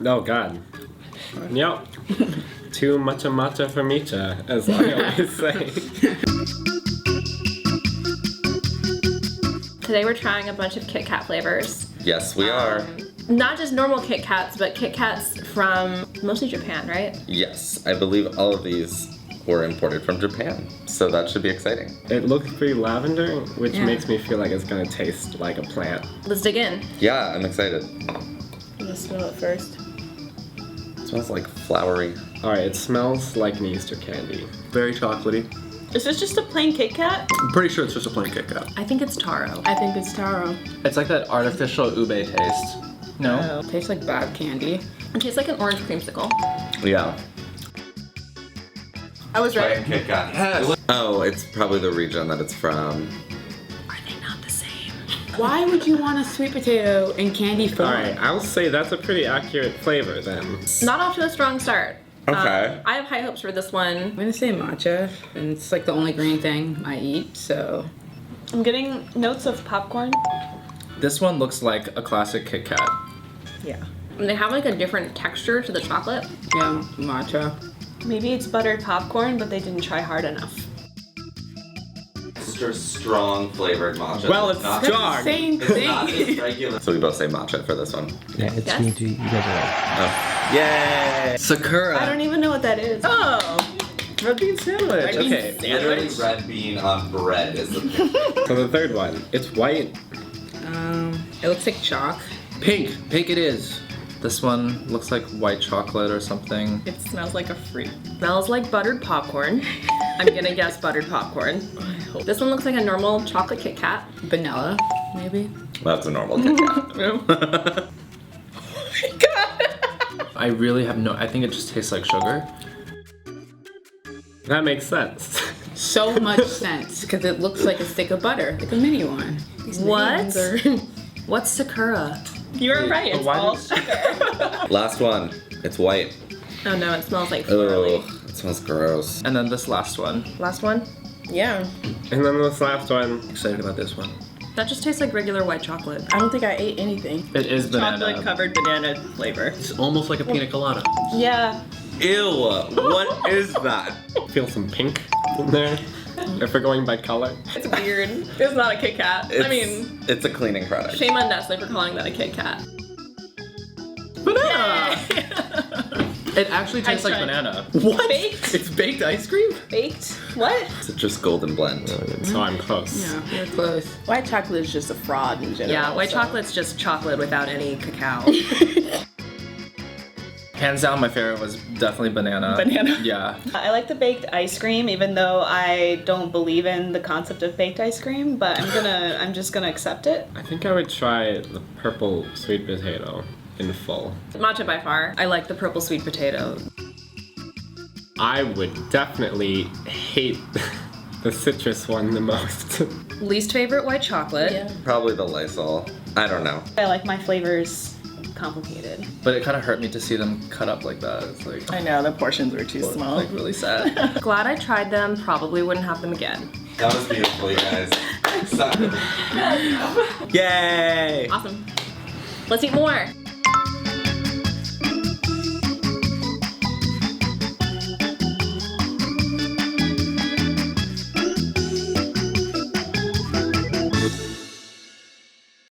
Oh God. Yep. Too much matcha for Micha, as I always say. Today we're trying a bunch of Kit Kat flavors. Yes, we are. Not just normal Kit Kats, but Kit Kats from mostly Japan, right? Yes, I believe all of these were imported from Japan, so that should be exciting. It looks pretty lavender, which Yeah. makes me feel like it's gonna taste like a plant. Let's dig in. Yeah, I'm excited. I'm gonna smell it first. It smells like flowery. Alright, it smells like an Easter candy. Very chocolatey. Is this just a plain Kit Kat? I'm pretty sure it's just a plain Kit Kat. I think it's taro. I think it's taro. It's like that artificial ube taste. No? Tastes like bad candy. It tastes like an orange creamsicle. Yeah. I was right. Kit Kat. Yes. Oh, it's probably the region that it's from. Are they not the same? Why would you want a sweet potato in candy form? Alright, I'll say that's a pretty accurate flavor then. Not off to a strong start. Okay. I have high hopes for this one. I'm gonna say matcha, and it's like the only green thing I eat, so. I'm getting notes of popcorn. This one looks like a classic Kit Kat. Yeah. And they have like a different texture to the chocolate. Yeah, matcha. Maybe it's buttered popcorn, but they didn't try hard enough. Extra strong flavored matcha. Well, it's dark. Same thing. regular. So we both say matcha for this one. Yeah, it's Yes? me too. You guys are right. Oh. Yay! Sakura. I don't even know what that is. Oh! Red bean sandwich. Red bean Okay. Literally red bean on bread is the So the third one, it's white. It looks like chalk. Pink. Pink it is. This one looks like white chocolate or something. It smells like a fruit. Smells like buttered popcorn. I'm gonna guess buttered popcorn. This one looks like a normal chocolate Kit Kat. Vanilla, maybe? That's a normal Kit Kat. I really have no, I think it just tastes like sugar. That makes sense. So much sense, because it looks like a stick of butter, like a mini one. These What? names are- What's Sakura? You're right. It's why all does- sugar. Last one. It's white. Oh no, it smells like florally. Ugh, it smells gross. And then this last one. Last one? Yeah. And then this last one. Excited about this one. That just tastes like regular white chocolate. I don't think I ate anything. It is banana. Chocolate covered banana flavor. It's almost like a pina colada. Yeah. Ew, what is that? Feel some pink in there. If we're going by color. It's weird. It's not a Kit Kat. I mean, It's a cleaning product. shame on Nestle for calling that a Kit Kat. Banana! It actually tastes like tried. banana. What? Baked? It's baked ice cream? Baked? What? Citrus golden blend. So I'm close. Yeah, you're close. White chocolate is just a fraud in general. Yeah, white so. chocolate's just chocolate without any cacao. Hands down, my favorite was definitely banana. Banana. Yeah. I like the baked ice cream, even though I don't believe in the concept of baked ice cream, but I'm just gonna accept it. I think I would try the purple sweet potato in full. Matcha by far. I like the purple sweet potato. I would definitely hate the citrus one the most. Least favorite white chocolate. Yeah. Probably the Lysol. I don't know. I like my flavors complicated. But it kind of hurt me to see them cut up like that. It's like, I know, the portions were too small. like really sad. Glad I tried them. Probably wouldn't have them again. That was beautiful, you guys. Yay! Awesome. Let's eat more.